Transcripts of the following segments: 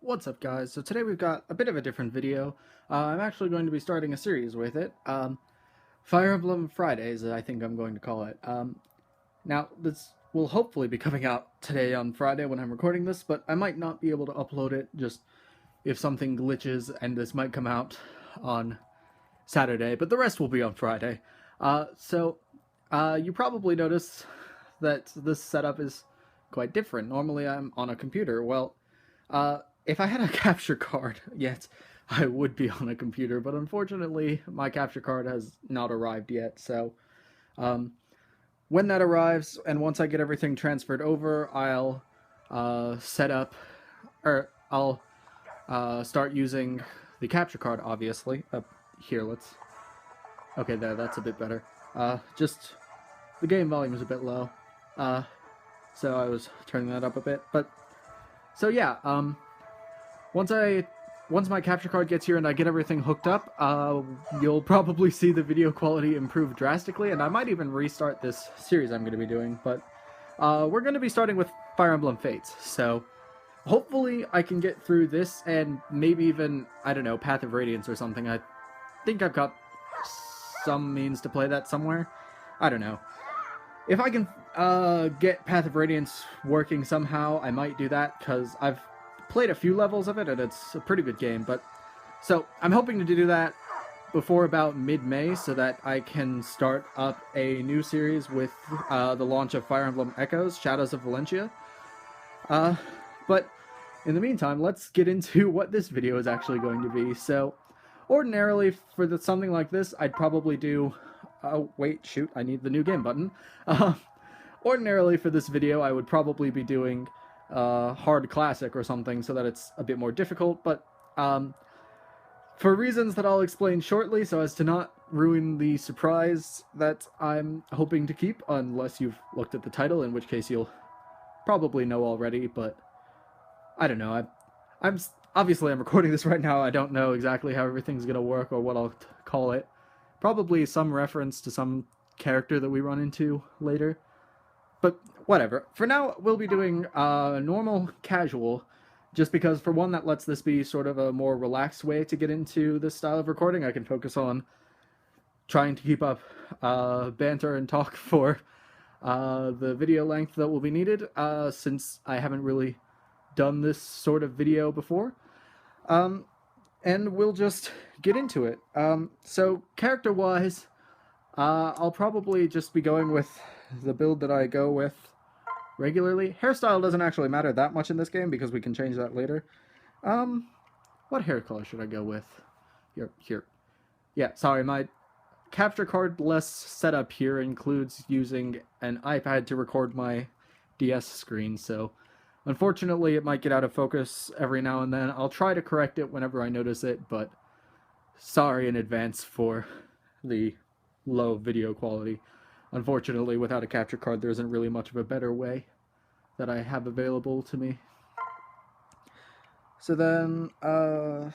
What's up, guys? So today we've got a bit of a different video. I'm actually going to be starting a series with it. Fire Emblem Fridays, I think I'm going to call it. Now, this will hopefully be coming out today on Friday when I'm recording this, but I might not be able to upload it just if something glitches, and this might come out on Saturday, but the rest will be on Friday. You probably noticed that this setup is quite different. Normally I'm on a computer. Well, if I had a capture card, yes, I would be on a computer, but unfortunately my capture card has not arrived yet, so when that arrives, and once I get everything transferred over, I'll I'll start using the capture card, obviously. Here, okay, that's a bit better. Just, the game volume is a bit low, so I was turning that up a bit, but, so yeah, once my capture card gets here and I get everything hooked up, you'll probably see the video quality improve drastically, and I might even restart this series I'm going to be doing, but we're going to be starting with Fire Emblem Fates, so hopefully I can get through this and maybe even, I don't know, Path of Radiance or something. I think I've got some means to play that somewhere. I don't know. If I can get Path of Radiance working somehow, I might do that, because I've played a few levels of it, and it's a pretty good game, but... So, I'm hoping to do that before about mid-May, so that I can start up a new series with the launch of Fire Emblem Echoes, Shadows of Valentia. But, in the meantime, let's get into what this video is actually going to be. So, ordinarily, for something like this, I'd probably do... Oh, wait, shoot, I need the new game button. Ordinarily, for this video, I would probably be doing hard classic or something so that it's a bit more difficult, but for reasons that I'll explain shortly, so as to not ruin the surprise that I'm hoping to keep, unless you've looked at the title, in which case you'll probably know already, but I don't know. I'm obviously I'm recording this right now. I don't know exactly how everything's gonna work or what I'll call it. Probably some reference to some character that we run into later. But whatever. For now, we'll be doing normal casual, just because for one, that lets this be sort of a more relaxed way to get into this style of recording. I can focus on trying to keep up banter and talk for the video length that will be needed, since I haven't really done this sort of video before. And we'll just get into it. So, character-wise, I'll probably just be going with the build that I go with regularly. Hairstyle doesn't actually matter that much in this game, because we can change that later. What hair color should I go with? Here. Yeah, sorry, my capture card-less setup here includes using an iPad to record my DS screen, so unfortunately it might get out of focus every now and then. I'll try to correct it whenever I notice it, but sorry in advance for the low video quality. Unfortunately, without a capture card, there isn't really much of a better way that I have available to me. So then, the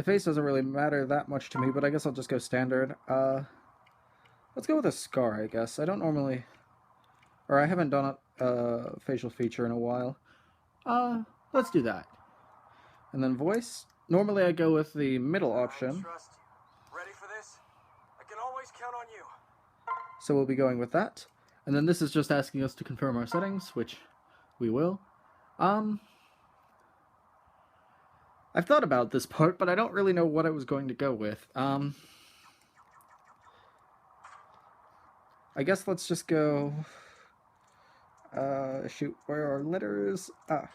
face doesn't really matter that much to me, but I guess I'll just go standard. Let's go with a scar, I guess. I don't normally... Or I haven't done a facial feature in a while. Let's do that. And then voice. Normally I go with the middle option. Ready for this? I can always count on you. So we'll be going with that. And then this is just asking us to confirm our settings, which we will. I've thought about this part, but I don't really know what I was going to go with. I guess let's just go... shoot, where are letters? F,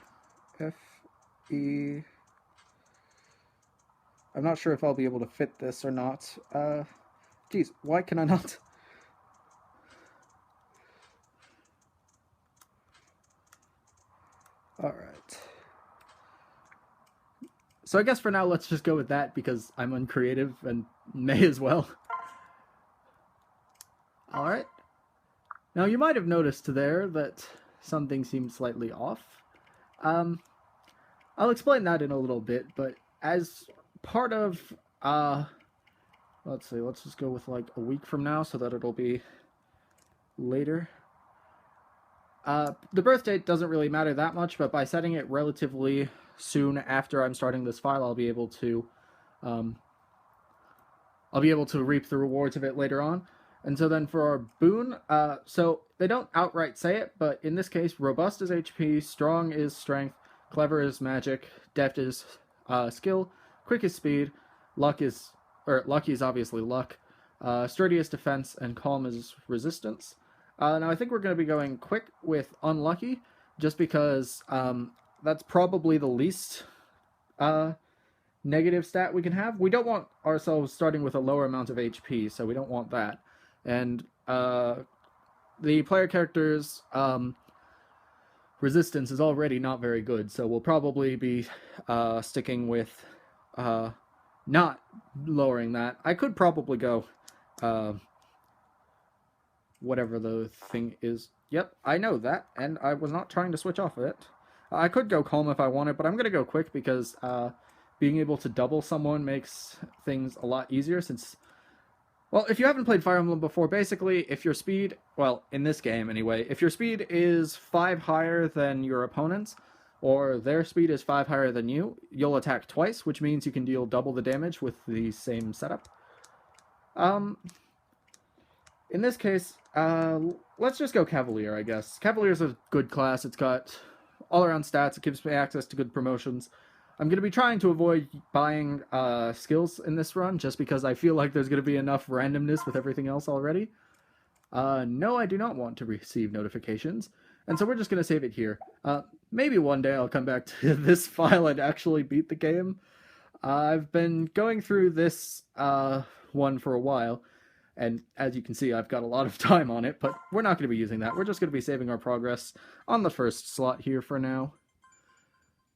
E... I'm not sure if I'll be able to fit this or not. Geez, why can I not? Alright. So I guess for now, let's just go with that, because I'm uncreative and may as well. Alright. Now, you might have noticed there that something seems slightly off. I'll explain that in a little bit, but as part of, let's see, let's just go with like a week from now so that it'll be later. The birth date doesn't really matter that much, but by setting it relatively soon after I'm starting this file, I'll be able to reap the rewards of it later on. And so then for our boon, so they don't outright say it, but in this case, robust is HP, strong is strength, clever is magic, deft is skill, quick is speed, lucky is obviously luck, sturdy is defense, and calm is resistance. Now I think we're going to be going quick with unlucky, just because that's probably the least negative stat we can have. We don't want ourselves starting with a lower amount of HP, so we don't want that. And the player character's resistance is already not very good, so we'll probably be sticking with not lowering that. I could probably go whatever the thing is. Yep, I know that, and I was not trying to switch off of it. I could go calm if I wanted, but I'm going to go quick because being able to double someone makes things a lot easier since... Well, if you haven't played Fire Emblem before, basically, if your speed... Well, in this game, anyway. If your speed is 5 higher than your opponent's, or their speed is 5 higher than you, you'll attack twice, which means you can deal double the damage with the same setup. In this case, let's just go Cavalier, I guess. Cavalier's a good class. It's got all-around stats. It gives me access to good promotions. I'm going to be trying to avoid buying skills in this run, just because I feel like there's going to be enough randomness with everything else already. No, I do not want to receive notifications, and so we're just going to save it here. Maybe one day I'll come back to this file and actually beat the game. I've been going through this one for a while, and as you can see, I've got a lot of time on it, but we're not going to be using that. We're just going to be saving our progress on the first slot here for now.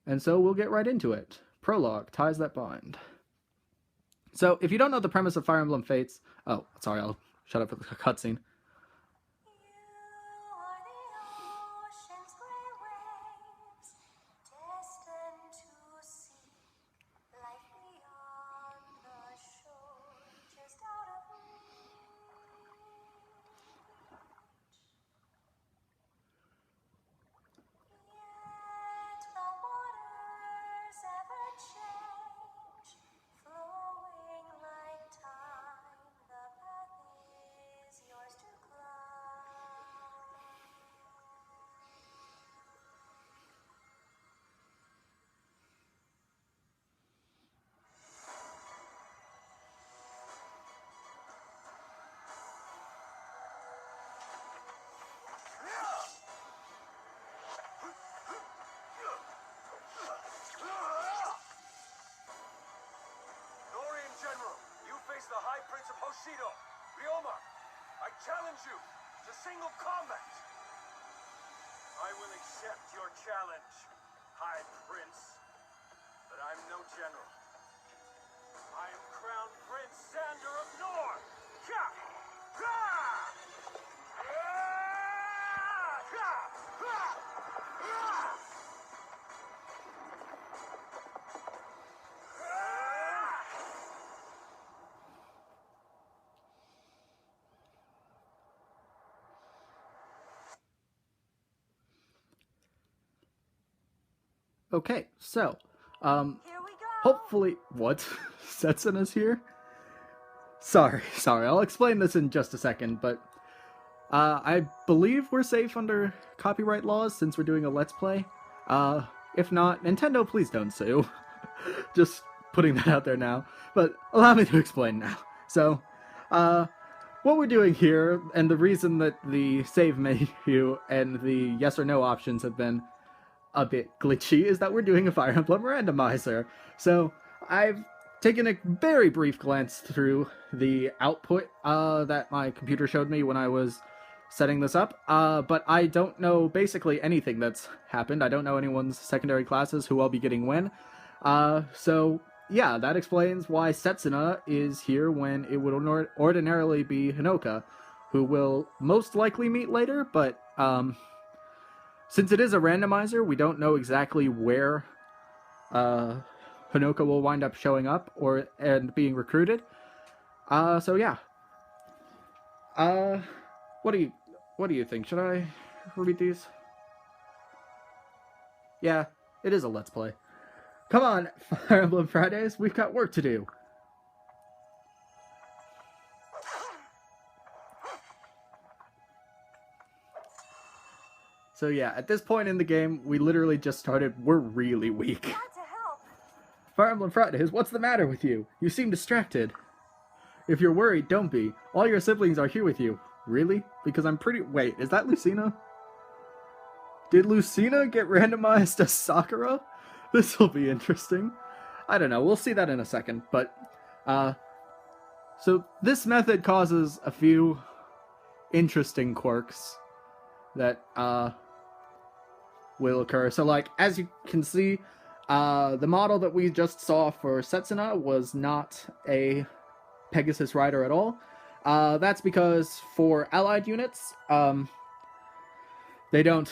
And so we'll get right into it. Prologue, Ties That Bind. So, if you don't know the premise of Fire Emblem Fates... Oh, sorry, I'll shut up for the cutscene. I challenge you to single combat. I will accept your challenge, High Prince. But I'm no general. I am Crown Prince Sander of North. Okay, so, Here we go. hopefully... What? Setsuna's here? Sorry, I'll explain this in just a second, but I believe we're safe under copyright laws since we're doing a Let's Play. If not, Nintendo, please don't sue. Just putting that out there now. But allow me to explain now. So, what we're doing here, and the reason that the save menu and the yes or no options have been a bit glitchy, is that we're doing a Fire Emblem randomizer. So, I've taken a very brief glance through the output that my computer showed me when I was setting this up, but I don't know basically anything that's happened. I don't know anyone's secondary classes, who I'll be getting when. So, yeah, that explains why Setsuna is here when it would ordinarily be Hinoka, who will most likely meet later, but, since it is a randomizer, we don't know exactly where Hinoka will wind up showing up and being recruited. So yeah. What do you think? Should I read these? Yeah, it is a Let's Play. Come on, Fire Emblem Fridays, we've got work to do. So yeah, at this point in the game, we literally just started. We're really weak. Glad to help. Fire Emblem Fridays, what's the matter with you? You seem distracted. If you're worried, don't be. All your siblings are here with you. Really? Because I'm pretty... Wait, is that Lucina? Did Lucina get randomized as Sakura? This will be interesting. I don't know, we'll see that in a second, but... So, this method causes a few interesting quirks that, will occur. So, like, as you can see, the model that we just saw for Setsuna was not a Pegasus rider at all. That's because for allied units, they don't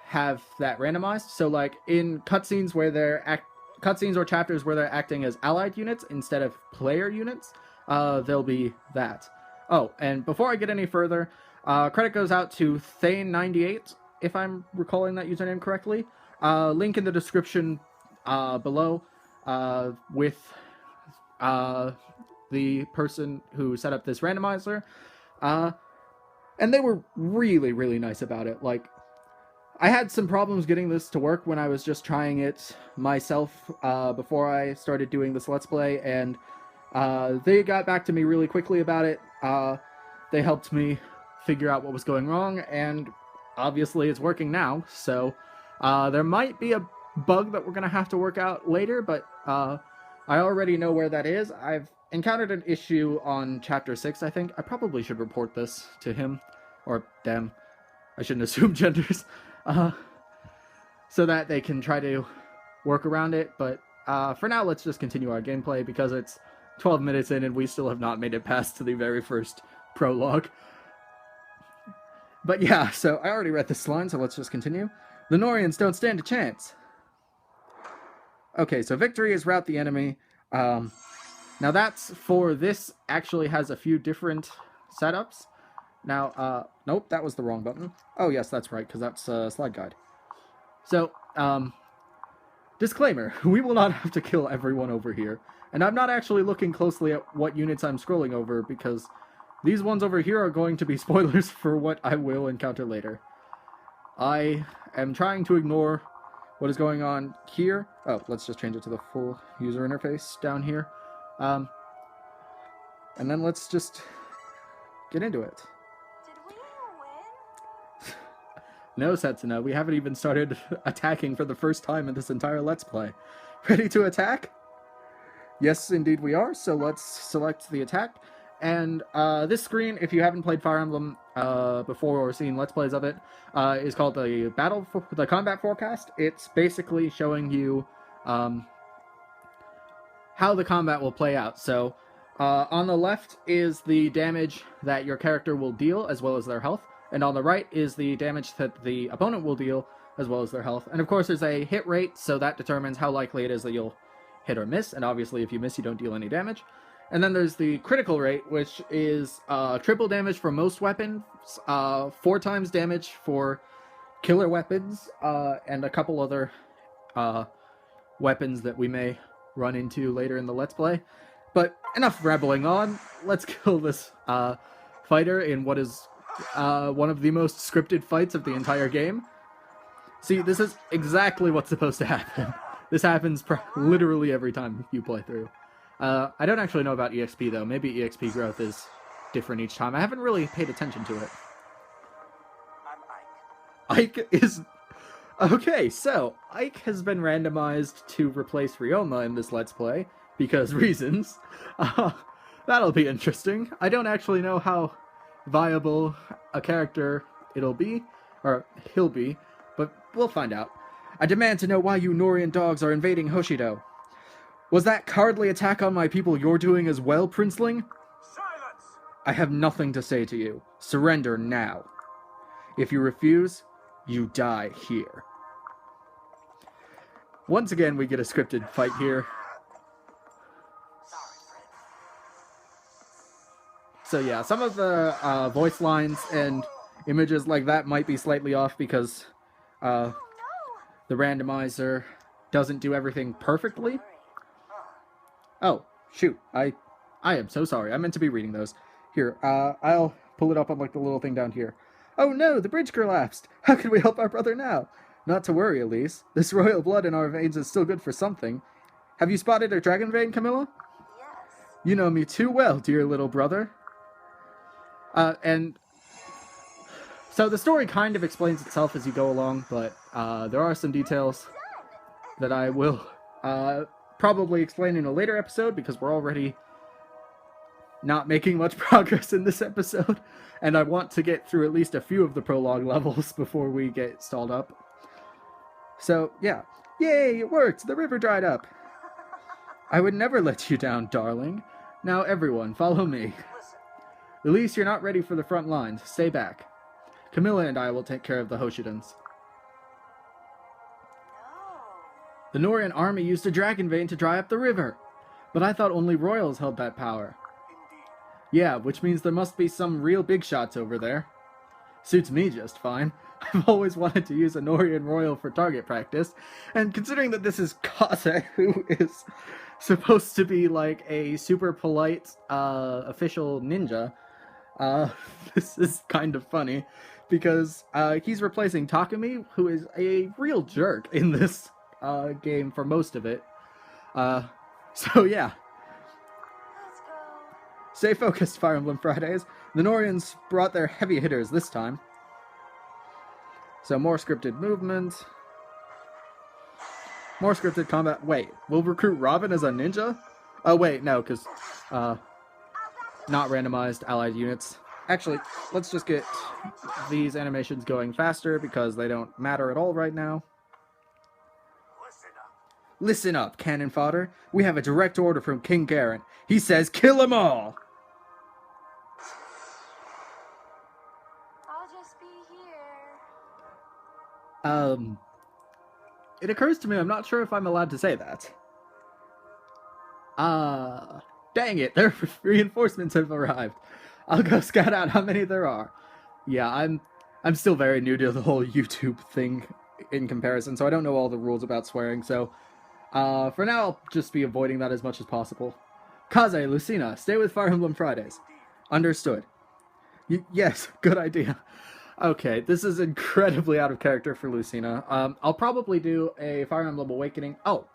have that randomized. So, like, in cutscenes where they're cutscenes or chapters where they're acting as allied units instead of player units, there'll be that. Oh, and before I get any further, credit goes out to Thane98, if I'm recalling that username correctly. Link in the description below with the person who set up this randomizer. And they were really, really nice about it. Like, I had some problems getting this to work when I was just trying it myself before I started doing this Let's Play, and they got back to me really quickly about it. They helped me figure out what was going wrong, and obviously it's working now, so there might be a bug that we're going to have to work out later, but I already know where that is. I've encountered an issue on Chapter 6, I think. I probably should report this to him, or them. I shouldn't assume genders. So that they can try to work around it, but for now, let's just continue our gameplay, because it's 12 minutes in and we still have not made it past to the very first prologue. But yeah, so I already read this line, so let's just continue. The Norians don't stand a chance. Okay, so victory is rout the enemy. Now that's for this actually has a few different setups. Now, nope, that was the wrong button. Oh, yes, that's right, because that's slide guide. So, disclaimer, we will not have to kill everyone over here. And I'm not actually looking closely at what units I'm scrolling over, because these ones over here are going to be spoilers for what I will encounter later. I am trying to ignore what is going on here. Oh, let's just change it to the full user interface down here. And then let's just get into it. Did we win? No, Setsuna, we haven't even started attacking for the first time in this entire Let's Play. Ready to attack? Yes, indeed we are, so let's select the attack. And this screen, if you haven't played Fire Emblem before or seen Let's Plays of it, is called the Combat Forecast. It's basically showing you how the combat will play out. So on the left is the damage that your character will deal, as well as their health. And on the right is the damage that the opponent will deal, as well as their health. And of course there's a hit rate, so that determines how likely it is that you'll hit or miss. And obviously if you miss, you don't deal any damage. And then there's the critical rate, which is triple damage for most weapons, 4 times damage for killer weapons, and a couple other weapons that we may run into later in the Let's Play. But enough rambling on. Let's kill this fighter in what is one of the most scripted fights of the entire game. See, this is exactly what's supposed to happen. This happens literally every time you play through. I don't actually know about EXP, though. Maybe EXP growth is different each time. I haven't really paid attention to it. I'm Ike. Ike is... Okay, so, Ike has been randomized to replace Ryoma in this Let's Play, because reasons. That'll be interesting. I don't actually know how viable a character it'll be, or he'll be, but we'll find out. I demand to know why you Norian dogs are invading Hoshido. Was that cowardly attack on my people you're doing as well, Princeling? Silence! I have nothing to say to you. Surrender now. If you refuse, you die here. Once again, we get a scripted fight here. So yeah, some of the voice lines and images like that might be slightly off because the randomizer doesn't do everything perfectly. Oh, shoot. I am so sorry. I meant to be reading those. Here, I'll pull it up on, like, the little thing down here. Oh no, the bridge collapsed! How can we help our brother now? Not to worry, Elise. This royal blood in our veins is still good for something. Have you spotted a dragon vein, Camilla? Yes. You know me too well, dear little brother. And so the story kind of explains itself as you go along, but there are some details that I will probably explain in a later episode, because we're already not making much progress in this episode, and I want to get through at least a few of the prologue levels before we get stalled up. So, yeah. Yay, it worked! The river dried up! I would never let you down, darling. Now everyone, follow me. Elise, you're not ready for the front lines. Stay back. Camilla and I will take care of the Hoshidans. No. The Norian army used a dragon vein to dry up the river. But I thought only royals held that power. Yeah, which means there must be some real big shots over there. Suits me just fine. I've always wanted to use a Norian royal for target practice, and considering that this is Kaze, who is supposed to be like a super polite official ninja, this is kind of funny, because he's replacing Takumi, who is a real jerk in this game for most of it. So yeah. Let's go. Stay focused, Fire Emblem Fridays. The Norians brought their heavy hitters this time. So more scripted movement. More scripted combat. Wait, we'll recruit Robin as a ninja? Oh wait, no, because not randomized allied units. Actually, let's just get these animations going faster because they don't matter at all right now. Listen up, cannon fodder. We have a direct order from King Garrett. He says, kill 'em all! I'll just be here. It occurs to me I'm not sure if I'm allowed to say that. Dang it, their reinforcements have arrived. I'll go scout out how many there are. Yeah, I'm still very new to the whole YouTube thing in comparison, so I don't know all the rules about swearing, so for now I'll just be avoiding that as much as possible. Kaze, Lucina, stay with Fire Emblem Fridays. Understood. Yes, good idea. Okay, this is incredibly out of character for Lucina. I'll probably do a Fire Emblem Awakening. Oh,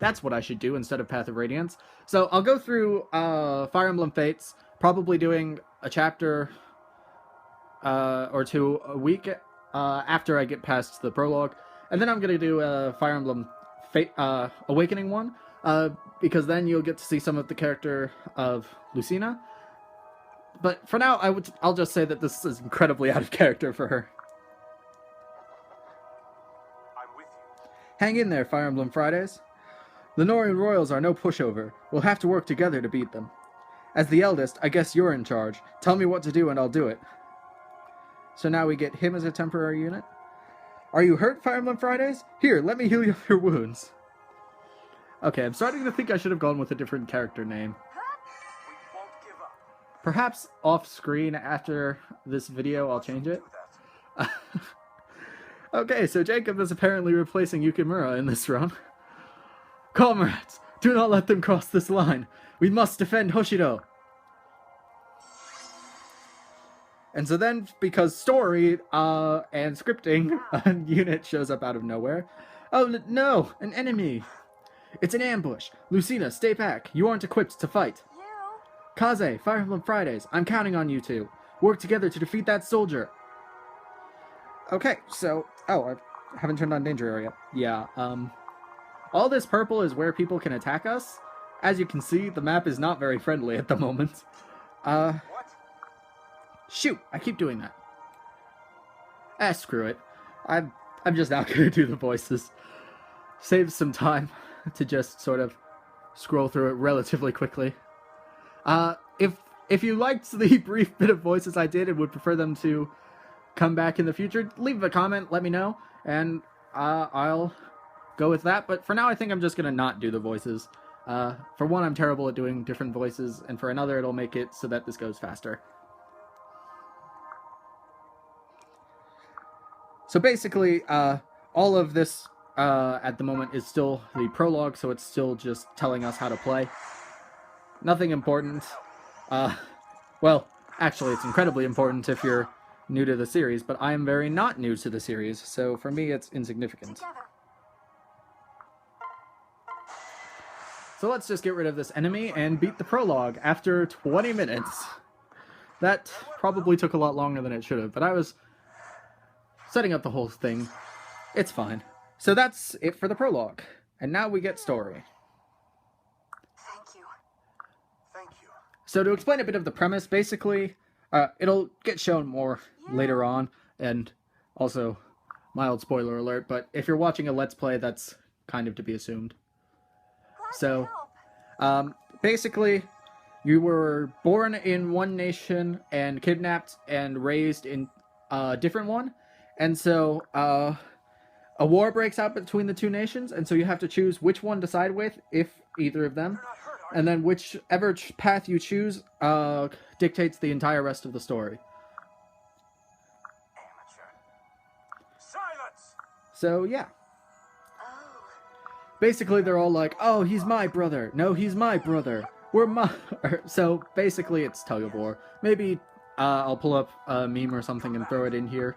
that's what I should do instead of Path of Radiance. So I'll go through Fire Emblem Fates, probably doing a chapter or two a week after I get past the prologue. And then I'm going to do a Fire Emblem Fate, Awakening one, because then you'll get to see some of the character of Lucina. But for now, I'll just say that this is incredibly out of character for her. I'm with you. Hang in there, Fire Emblem Fridays. The Norian Royals are no pushover. We'll have to work together to beat them. As the eldest, I guess you're in charge. Tell me what to do and I'll do it. So now we get him as a temporary unit. Are you hurt, Fire Emblem Fridays? Here, let me heal you of your wounds. Okay, I'm starting to think I should have gone with a different character name. We won't give up. Perhaps off-screen after this video I'll change it. Do that. Okay, so Jacob is apparently replacing Yukimura in this run. Comrades, do not let them cross this line. We must defend Hoshido. And so then, because story and scripting, a unit shows up out of nowhere. Oh no, an enemy. It's an ambush. Lucina, stay back. You aren't equipped to fight. You? Kaze, Fire Emblem Fridays, I'm counting on you two. Work together to defeat that soldier. Okay, so... Oh, I haven't turned on danger area. Yeah, all this purple is where people can attack us. As you can see, the map is not very friendly at the moment. What? Shoot, I keep doing that. Screw it. I'm just not gonna do the voices. Save some time to just sort of scroll through it relatively quickly. If you liked the brief bit of voices I did and would prefer them to come back in the future, leave a comment, let me know, and I'll go with that. But for now, I think I'm just gonna not do the voices. For one, I'm terrible at doing different voices, and for another, it'll make it so that this goes faster. So basically, all of this at the moment is still the prologue, so it's still just telling us how to play. Nothing important. Well, actually, it's incredibly important if you're new to the series, but I am very not new to the series, so for me it's insignificant. Together. So let's just get rid of this enemy and beat the prologue after 20 minutes. That probably took a lot longer than it should have, but I was setting up the whole thing. It's fine. So that's it for the prologue. And now we get story. Thank you. Thank you. So to explain a bit of the premise, basically, it'll get shown more later on, and also, mild spoiler alert, but if you're watching a Let's Play, that's kind of to be assumed. Glad to So, help. basically, you were born in one nation and kidnapped and raised in a different one, and so, a war breaks out between the two nations, and so you have to choose which one to side with, if either of them. You're not hurt, are you? And then whichever path you choose dictates the entire rest of the story. Amateur. Silence! So, yeah. Oh. Basically, they're all like, oh, he's my brother. No, he's my brother. We're my... So, basically, it's tug-of-war. Maybe I'll pull up a meme or something and throw it in here.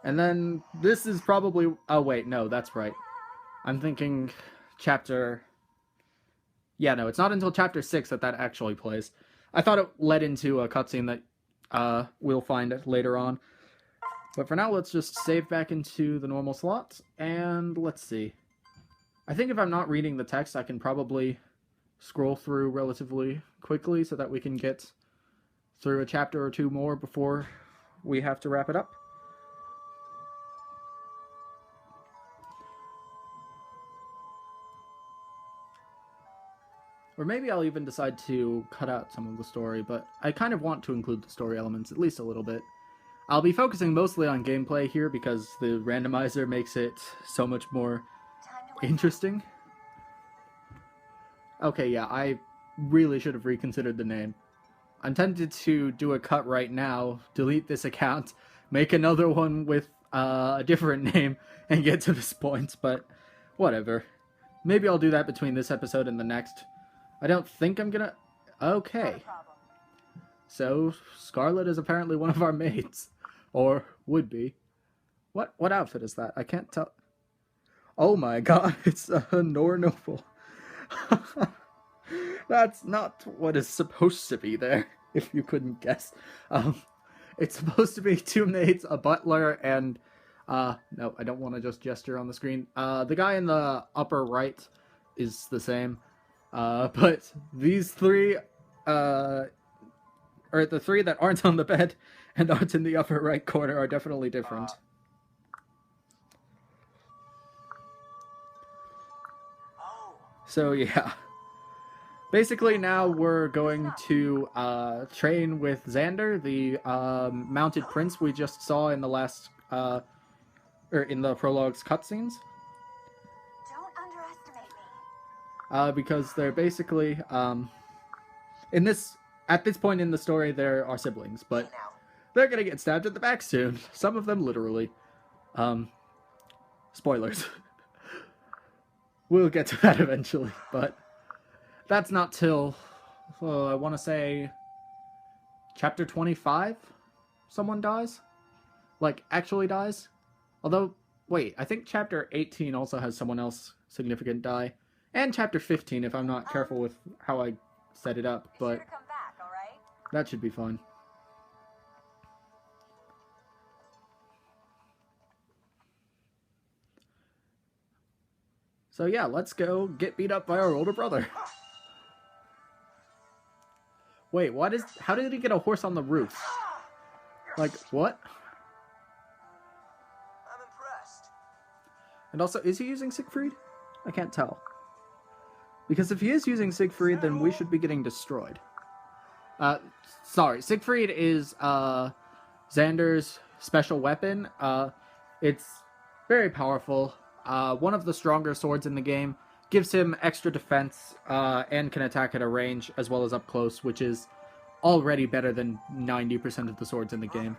And then, this is probably... Oh, wait, no, that's right. I'm thinking chapter... Yeah, no, it's not until chapter 6 that actually plays. I thought it led into a cutscene that we'll find later on. But for now, let's just save back into the normal slot, and let's see. I think if I'm not reading the text, I can probably scroll through relatively quickly so that we can get through a chapter or two more before we have to wrap it up. Or maybe I'll even decide to cut out some of the story, but I kind of want to include the story elements, at least a little bit. I'll be focusing mostly on gameplay here because the randomizer makes it so much more Time to wake interesting. Okay, yeah, I really should have reconsidered the name. I'm tempted to do a cut right now, delete this account, make another one with a different name, and get to this point, but whatever. Maybe I'll do that between this episode and the next. I don't think I'm gonna... Okay. Not a problem. So, Scarlet is apparently one of our mates. Or would be. What outfit is that? I can't tell. Oh my god, it's a Honor Noble. That's not what is supposed to be there, if you couldn't guess. It's supposed to be two mates, a butler, and... no, I don't want to just gesture on the screen. The guy in the upper right is the same. But these three, or the three that aren't on the bed and aren't in the upper right corner are definitely different. Oh. So yeah. Basically now we're going to train with Xander, the mounted prince we just saw in the last, or in the prologue's cutscenes. Don't underestimate me. Because they're basically, at this point in the story, there are siblings, but they're gonna get stabbed at the back soon. Some of them literally. Spoilers. We'll get to that eventually, but that's not till, I want to say, chapter 25? Someone dies? Like, actually dies? Although, wait, I think chapter 18 also has someone else significant die. And chapter 15, if I'm not careful with how I set it up, Be sure but to come back, all right? that should be fun. So yeah, let's go get beat up by our older brother. Wait, how did he get a horse on the roof? Like, what? I'm impressed. And also, is he using Siegfried? I can't tell. Because if he is using Siegfried, then we should be getting destroyed. Sorry, Siegfried is, Xander's special weapon. It's very powerful. One of the stronger swords in the game. Gives him extra defense, and can attack at a range, as well as up close, which is already better than 90% of the swords in the game.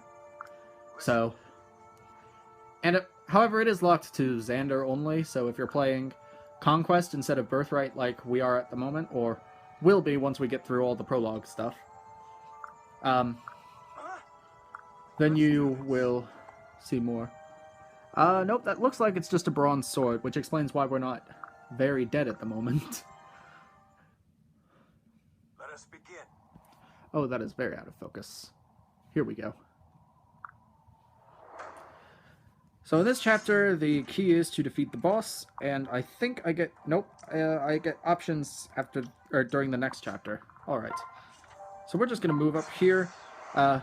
So, However, it is locked to Xander only, so if you're playing Conquest instead of Birthright like we are at the moment, or will be once we get through all the prologue stuff, then you will see more. Nope, that looks like it's just a bronze sword, which explains why we're not very dead at the moment. Let us begin. Oh, that is very out of focus. Here we go. So in this chapter, the key is to defeat the boss, and I think I get... Nope, I get options after... or during the next chapter. Alright. So we're just gonna move up here. The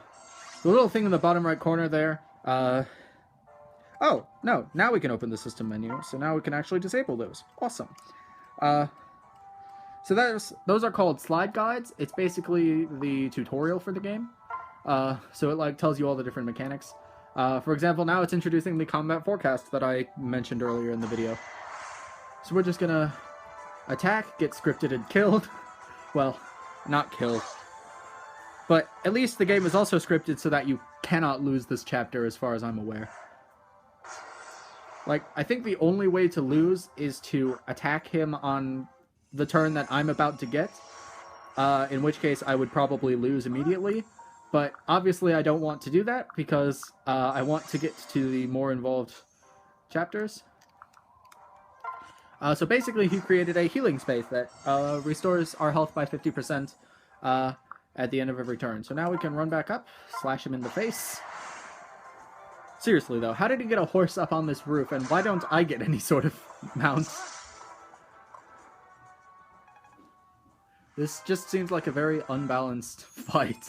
little thing in the bottom right corner there, oh, no, now we can open the system menu, so now we can actually disable those. Awesome. So those are called slide guides. It's basically the tutorial for the game. So it like tells you all the different mechanics. For example, now it's introducing the combat forecast that I mentioned earlier in the video. So we're just gonna attack, get scripted and killed. Well, not killed. But at least the game is also scripted so that you cannot lose this chapter as far as I'm aware. Like, I think the only way to lose is to attack him on the turn that I'm about to get. In which case I would probably lose immediately. But obviously I don't want to do that because I want to get to the more involved chapters. So basically he created a healing space that restores our health by 50% at the end of every turn. So now we can run back up, slash him in the face. Seriously though, how did he get a horse up on this roof, and why don't I get any sort of mount? This just seems like a very unbalanced fight.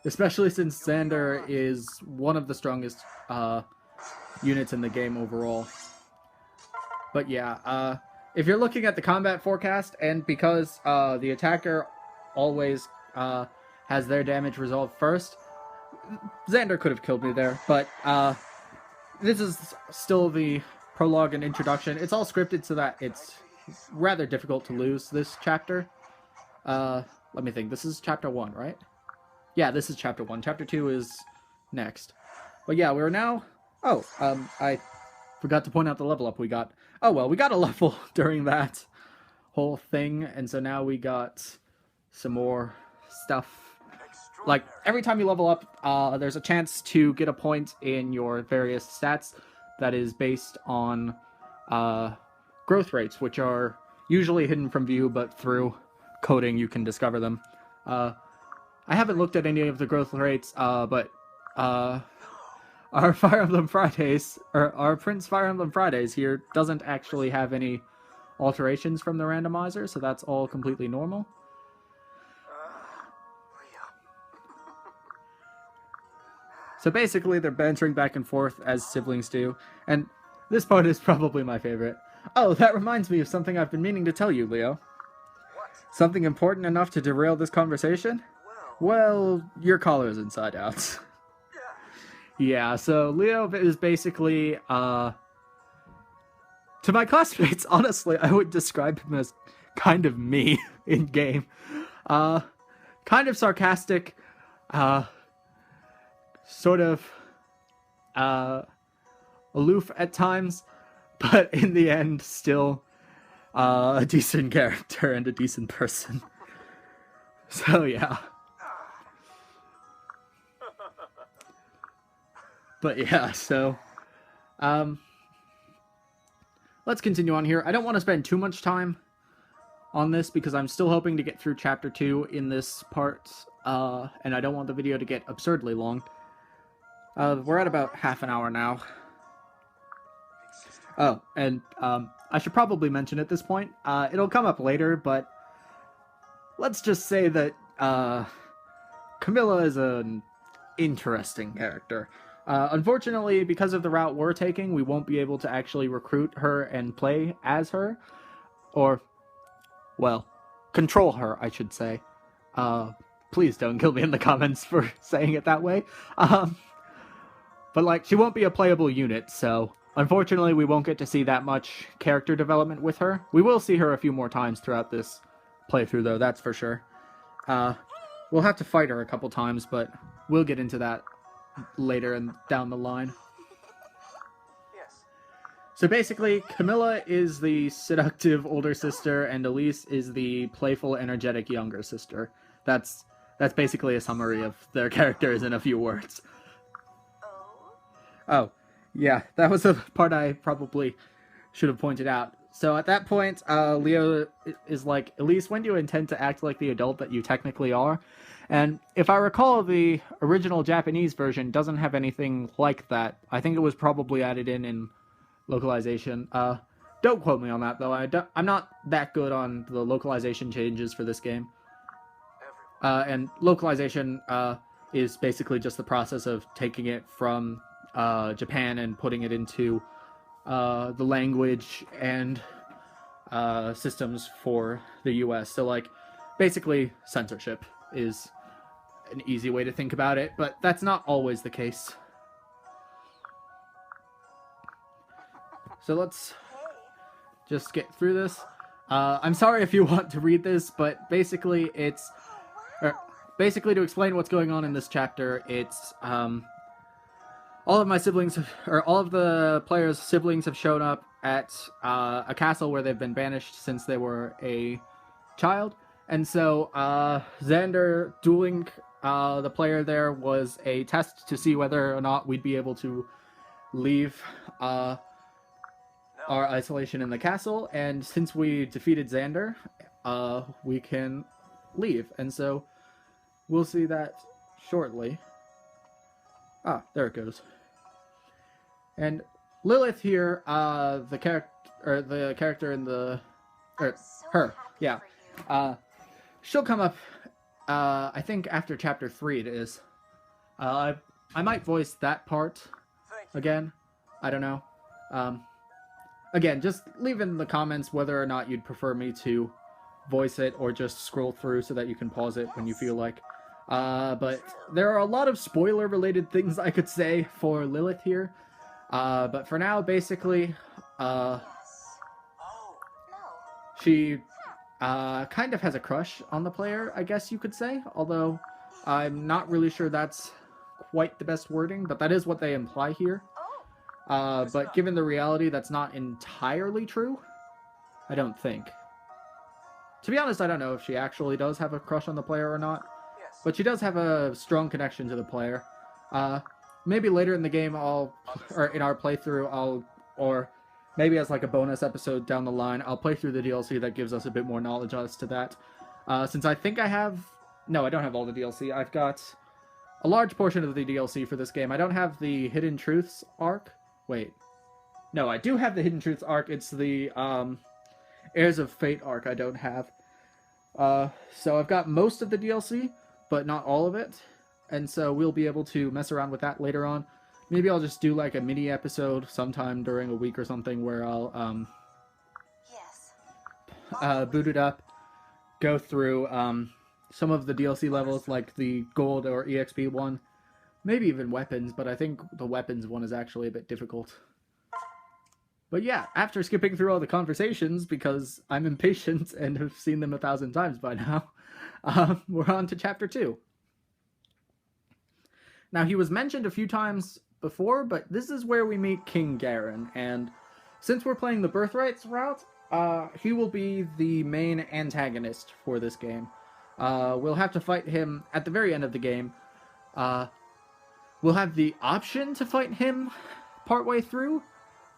Especially since Xander is one of the strongest units in the game overall. But yeah, if you're looking at the combat forecast, and because the attacker always has their damage resolved first, Xander could have killed me there, but this is still the prologue and introduction. It's all scripted so that it's rather difficult to lose this chapter. Let me think. This is chapter 1, right? Yeah, this is chapter 1. Chapter 2 is next. But yeah, we're now... Oh, I forgot to point out the level up we got. Oh, well, we got a level during that whole thing, and so now we got some more stuff. Like, every time you level up, there's a chance to get a point in your various stats that is based on growth rates, which are usually hidden from view, but through coding you can discover them. I haven't looked at any of the growth rates, but our Fire Emblem Fridays, or our Prince Fire Emblem Fridays here, doesn't actually have any alterations from the randomizer, so that's all completely normal. So basically, they're bantering back and forth as siblings do, and this part is probably my favorite. Oh, that reminds me of something I've been meaning to tell you, Leo. What? Something important enough to derail this conversation? Well, your collar's inside out. Yeah, so Leo is basically, to my classmates, honestly, I would describe him as kind of me in-game. Kind of sarcastic, sort of, aloof at times, but in the end, still, a decent character and a decent person. So, yeah. But yeah, so, let's continue on here. I don't want to spend too much time on this because I'm still hoping to get through Chapter 2 in this part, and I don't want the video to get absurdly long. We're at about half an hour now. Oh, and I should probably mention at this point, it'll come up later, but let's just say that Camilla is an interesting character. Unfortunately, because of the route we're taking, we won't be able to actually recruit her and play as her. Or, well, control her, I should say. Please don't kill me in the comments for saying it that way. But, like, she won't be a playable unit, so unfortunately we won't get to see that much character development with her. We will see her a few more times throughout this playthrough, though, that's for sure. We'll have to fight her a couple times, but we'll get into that later and down the line. So basically, Camilla is the seductive older sister, and Elise is the playful, energetic younger sister. That's basically a summary of their characters in a few words. Oh? Oh, yeah, that was a part I probably should have pointed out. So at that point, Leo is like, Elise, when do you intend to act like the adult that you technically are? And if I recall, the original Japanese version doesn't have anything like that. I think it was probably added in localization. Don't quote me on that, though. I'm not that good on the localization changes for this game. And localization is basically just the process of taking it from Japan and putting it into the language and systems for the US. So, like, basically censorship is an easy way to think about it, but that's not always the case. So let's just get through this. I'm sorry if you want to read this, but basically it's... basically, to explain what's going on in this chapter, it's... all of my siblings, or all of the players' siblings have shown up at a castle where they've been banished since they were a child. And so Xander dueling the player there was a test to see whether or not we'd be able to leave our isolation in the castle. And since we defeated Xander, we can leave. And so we'll see that shortly. Ah, there it goes. And Lilith here, the character in the, I'm so her, happy yeah, for you. she'll come up, I think after chapter 3 it is. I might voice that part again. I don't know. Again, just leave in the comments whether or not you'd prefer me to voice it or just scroll through so that you can pause it when you feel like. But there are a lot of spoiler-related things I could say for Lilith here. But for now, basically, Yes. No. she kind of has a crush on the player, I guess you could say. Although, I'm not really sure that's quite the best wording, but that is what they imply here. Oh. But given the reality, that's not entirely true. I don't think. To be honest, I don't know if she actually does have a crush on the player or not. But she does have a strong connection to the player. Maybe later in the game or in our playthrough, or maybe as like a bonus episode down the line, I'll play through the DLC that gives us a bit more knowledge as to that. Since I think I have... No, I don't have all the DLC. I've got a large portion of the DLC for this game. I don't have the Hidden Truths arc. Wait. No, I do have the Hidden Truths arc. It's the Heirs of Fate arc I don't have. So I've got most of the DLC, but not all of it. And so we'll be able to mess around with that later on. Maybe I'll just do like a mini episode sometime during a week or something where I'll Yes. boot it up, go through some of the DLC levels like the gold or EXP one, maybe even weapons, but I think the weapons one is actually a bit difficult. But yeah, after skipping through all the conversations, because I'm impatient and have seen them 1,000 times by now, we're on to chapter 2. Now, he was mentioned a few times before, but this is where we meet King Garen, and since we're playing the Birthrights route, he will be the main antagonist for this game. We'll have to fight him at the very end of the game. We'll have the option to fight him partway through,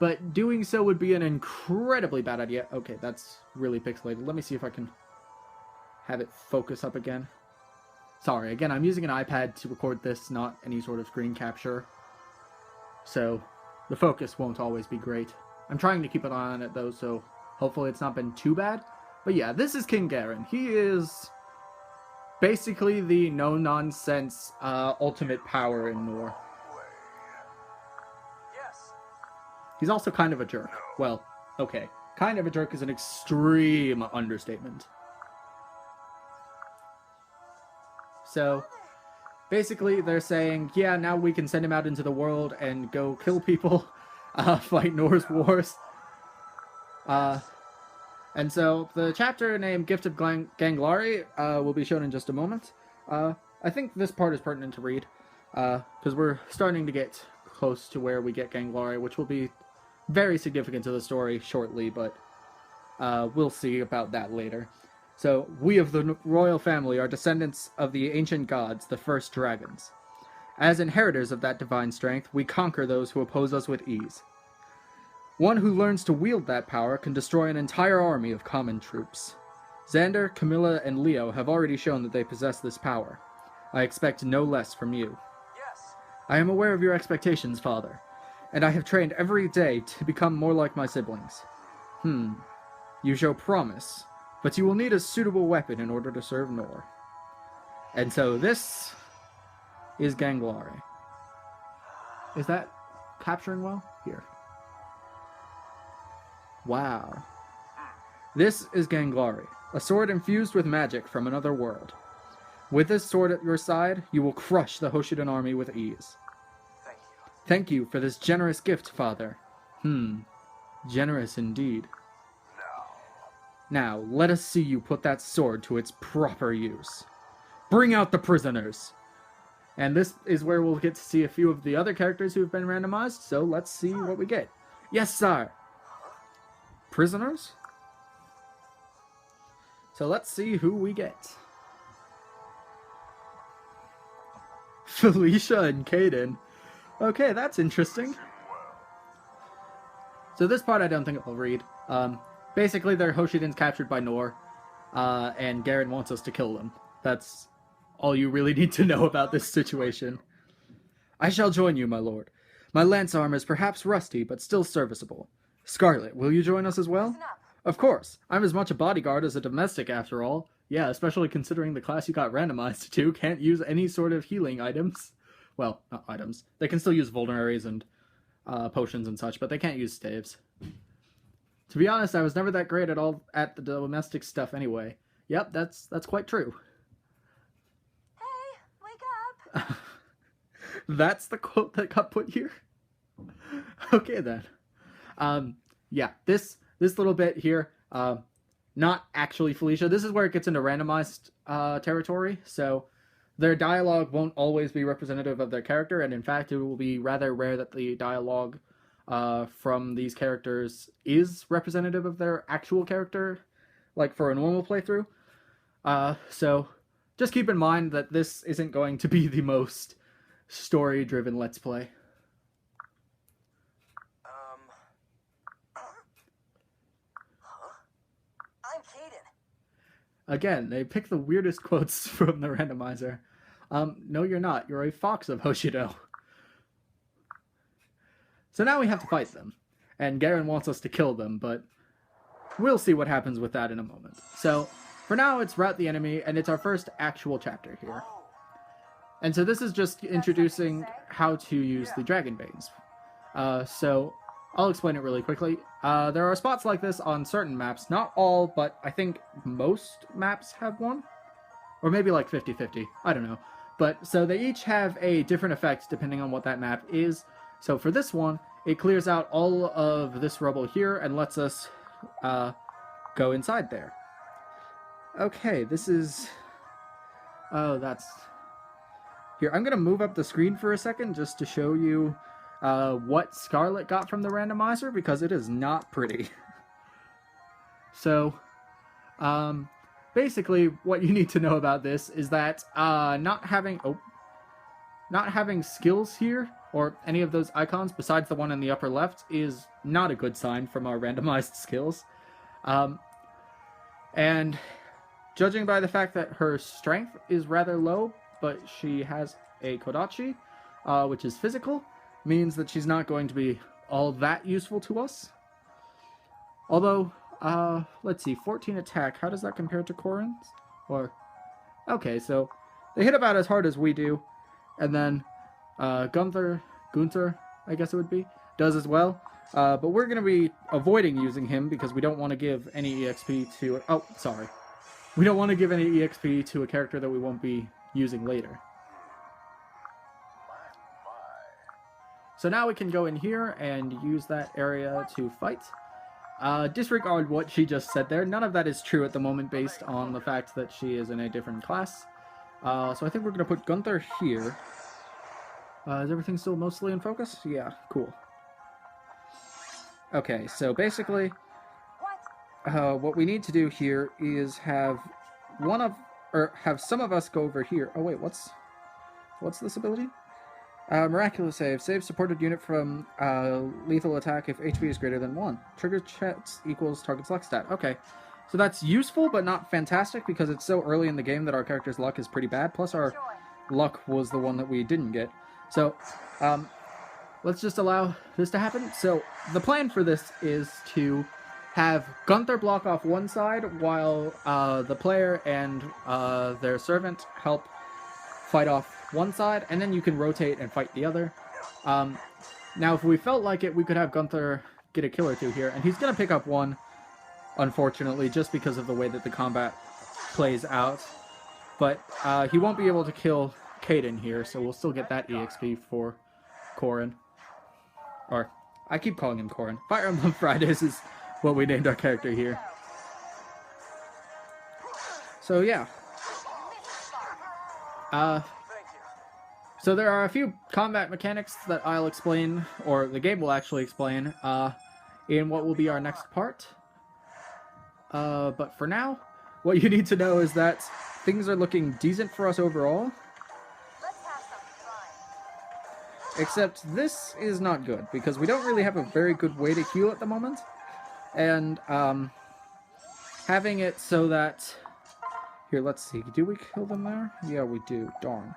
but doing so would be an incredibly bad idea. Okay, that's really pixelated. Let me see if I can have it focus up again. Sorry, again, I'm using an iPad to record this, not any sort of screen capture. So, the focus won't always be great. I'm trying to keep an eye on it, though, so hopefully it's not been too bad. But yeah, this is King Garen. He is basically the no-nonsense ultimate power in Nor. Yes. He's also kind of a jerk. Well, okay. Kind of a jerk is an extreme understatement. So, basically, they're saying, yeah, now we can send him out into the world and go kill people, fight Nor's wars. And so, the chapter named Gift of Ganglari will be shown in just a moment. I think this part is pertinent to read, because we're starting to get close to where we get Ganglari, which will be very significant to the story shortly, but we'll see about that later. So, we of the royal family are descendants of the ancient gods, the first dragons. As inheritors of that divine strength, we conquer those who oppose us with ease. One who learns to wield that power can destroy an entire army of common troops. Xander, Camilla, and Leo have already shown that they possess this power. I expect no less from you. Yes. I am aware of your expectations, Father, and I have trained every day to become more like my siblings. You show promise, but you will need a suitable weapon in order to serve Nor. And so this is Ganglari. Is that capturing well? Here. Wow. This is Ganglari, a sword infused with magic from another world. With this sword at your side, you will crush the Hoshiden army with ease. Thank you. Thank you for this generous gift, Father. Generous indeed. Now, let us see you put that sword to its proper use. Bring out the prisoners! And this is where we'll get to see a few of the other characters who have been randomized, so let's see what we get. Yes, sir! Prisoners? So let's see who we get. Felicia and Kaden. Okay, that's interesting. So this part I don't think I'll read. Basically, they're Hoshidans captured by Nor, and Garen wants us to kill them. That's all you really need to know about this situation. I shall join you, my lord. My lance arm is perhaps rusty, but still serviceable. Scarlet, will you join us as well? Listen up. Of course. I'm as much a bodyguard as a domestic, after all. Yeah, especially considering the class you got randomized to can't use any sort of healing items. Well, not items. They can still use vulneraries and potions and such, but they can't use staves. To be honest, I was never that great at all at the domestic stuff anyway. Yep, that's quite true. Hey, wake up. That's the quote that got put here? Okay then. Yeah, this little bit here, not actually Felicia. This is where it gets into randomized territory, so their dialogue won't always be representative of their character, and in fact, it will be rather rare that the dialogue from these characters is representative of their actual character, like for a normal playthrough. So just keep in mind that this isn't going to be the most story-driven Let's Play. I'm Kaden. Again, they pick the weirdest quotes from the randomizer. No, you're not. You're a fox of Hoshido. So now we have to fight them. And Garen wants us to kill them, but we'll see what happens with that in a moment. So, for now, it's Rout the Enemy, and it's our first actual chapter here. And so this is just introducing how to use the Dragon Banes. So, I'll explain it really quickly. There are spots like this on certain maps. Not all, but I think most maps have one. Or maybe like 50-50. I don't know. But, so they each have a different effect depending on what that map is. So for this one, it clears out all of this rubble here and lets us go inside there. Okay, this is... Oh, that's... Here, I'm going to move up the screen for a second just to show you what Scarlet got from the randomizer, because it is not pretty. So, basically, what you need to know about this is that not having skills here, or any of those icons besides the one in the upper left, is not a good sign from our randomized skills. And judging by the fact that her strength is rather low, but she has a Kodachi, which is physical, means that she's not going to be all that useful to us. Although, let's see, 14 attack, how does that compare to Corrin's? Or, okay, so they hit about as hard as we do, and then Gunther, I guess it would be, does as well. But we're going to be avoiding using him because we don't want to give any EXP to... Oh, sorry. We don't want to give any EXP to a character that we won't be using later. So now we can go in here and use that area to fight. Disregard what she just said there. None of that is true at the moment based on the fact that she is in a different class. So I think we're going to put Gunther here. Is everything still mostly in focus? Yeah, cool. Okay, so basically, What? what we need to do here is have have some of us go over here. Oh wait, what's this ability? Miraculous save. Save supported unit from lethal attack if HP is greater than 1. Trigger checks equals target's luck stat. Okay. So that's useful, but not fantastic, because it's so early in the game that our character's luck is pretty bad. Plus our luck was the one that we didn't get. So, let's just allow this to happen. So, the plan for this is to have Gunther block off one side, while the player and their servant help fight off one side, and then you can rotate and fight the other. Now, if we felt like it, we could have Gunther get a kill or two here, and he's going to pick up one, unfortunately, just because of the way that the combat plays out. But he won't be able to kill Caden here, so we'll still get that EXP for Corrin. Or, I keep calling him Corrin. Fire Emblem Fridays is what we named our character here. So, yeah. So there are a few combat mechanics that I'll explain, or the game will actually explain, in what will be our next part. But for now, what you need to know is that things are looking decent for us overall. Let's have some fun. Except this is not good, because we don't really have a very good way to heal at the moment. And, having it so that... Here, let's see. Do we kill them there? Yeah, we do. Darn.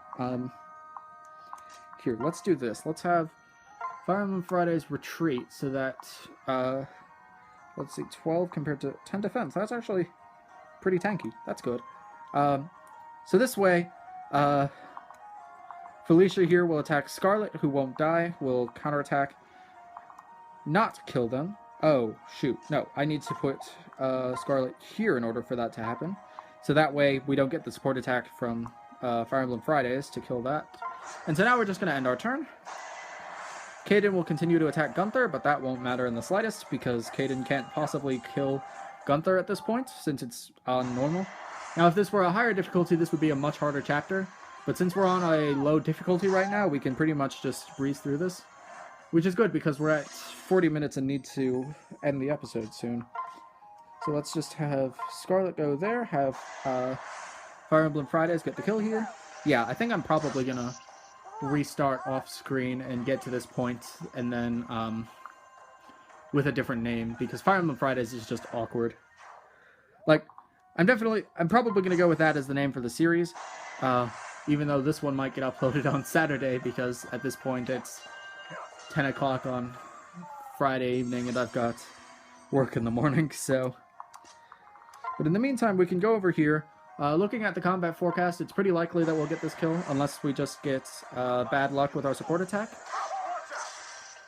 Here, let's do this. Let's have Fire Emblem Fridays retreat so that, let's see, 12 compared to 10 defense. That's actually pretty tanky. That's good. So this way, Felicia here will attack Scarlet, who won't die, will counterattack, not kill them. Oh, shoot. No, I need to put Scarlet here in order for that to happen. So that way, we don't get the support attack from Fire Emblem Fridays to kill that. And so now we're just going to end our turn. Caden will continue to attack Gunther, but that won't matter in the slightest, because Caden can't possibly kill Gunther at this point, since it's on normal. Now, if this were a higher difficulty, this would be a much harder chapter. But since we're on a low difficulty right now, we can pretty much just breeze through this. Which is good, because we're at 40 minutes and need to end the episode soon. So let's just have Scarlet go there, have Fire Emblem Fridays get the kill here. Yeah, I think I'm probably going to restart off screen and get to this point, and then with a different name, because Fire Emblem Fridays is just awkward. Like, I'm probably going to go with that as the name for the series, even though this one might get uploaded on Saturday, because at this point it's 10 o'clock on Friday evening and I've got work in the morning, so... But in the meantime, we can go over here. Looking at the combat forecast, it's pretty likely that we'll get this kill, unless we just get bad luck with our support attack.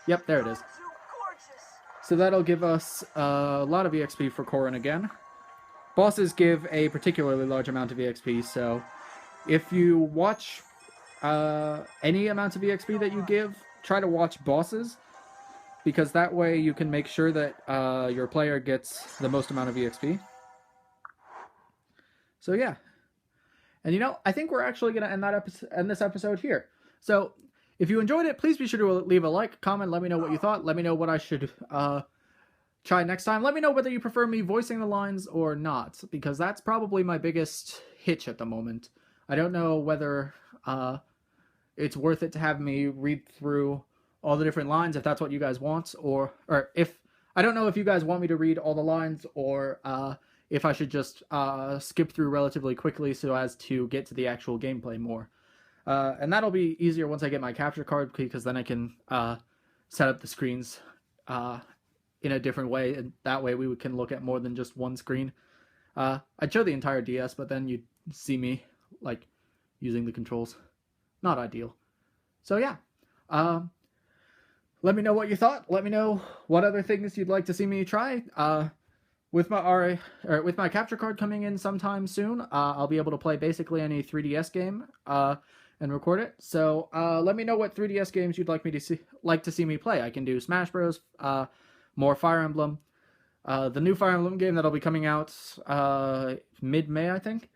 Yep, there it is. So that'll give us a lot of EXP for Corrin again. Bosses give a particularly large amount of EXP, so if you watch any amount of EXP that you give, try to watch bosses, because that way you can make sure that your player gets the most amount of EXP. So yeah, and you know, I think we're actually going to end this episode here. So if you enjoyed it, please be sure to leave a like, comment, let me know what you thought, let me know what I should try next time. Let me know whether you prefer me voicing the lines or not, because that's probably my biggest hitch at the moment. I don't know whether it's worth it to have me read through all the different lines if that's what you guys want, or if I don't know if you guys want me to read all the lines, or if I should just skip through relatively quickly so as to get to the actual gameplay more. And that'll be easier once I get my capture card, because then I can set up the screens in a different way, and that way we can look at more than just one screen. I'd show the entire DS, but then you'd see me like using the controls. Not ideal. So yeah. Let me know what you thought. Let me know what other things you'd like to see me try. With my capture card coming in sometime soon, I'll be able to play basically any 3DS game and record it. So let me know what 3DS games you'd like to see me play. I can do Smash Bros, more Fire Emblem, the new Fire Emblem game that'll be coming out mid-May, I think.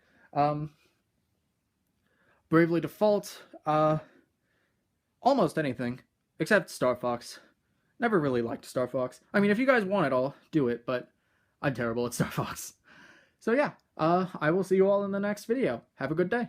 Bravely Default, almost anything except Star Fox. Never really liked Star Fox. I mean, if you guys want it, I'll do it, but I'm terrible at Star Fox. So yeah, I will see you all in the next video. Have a good day.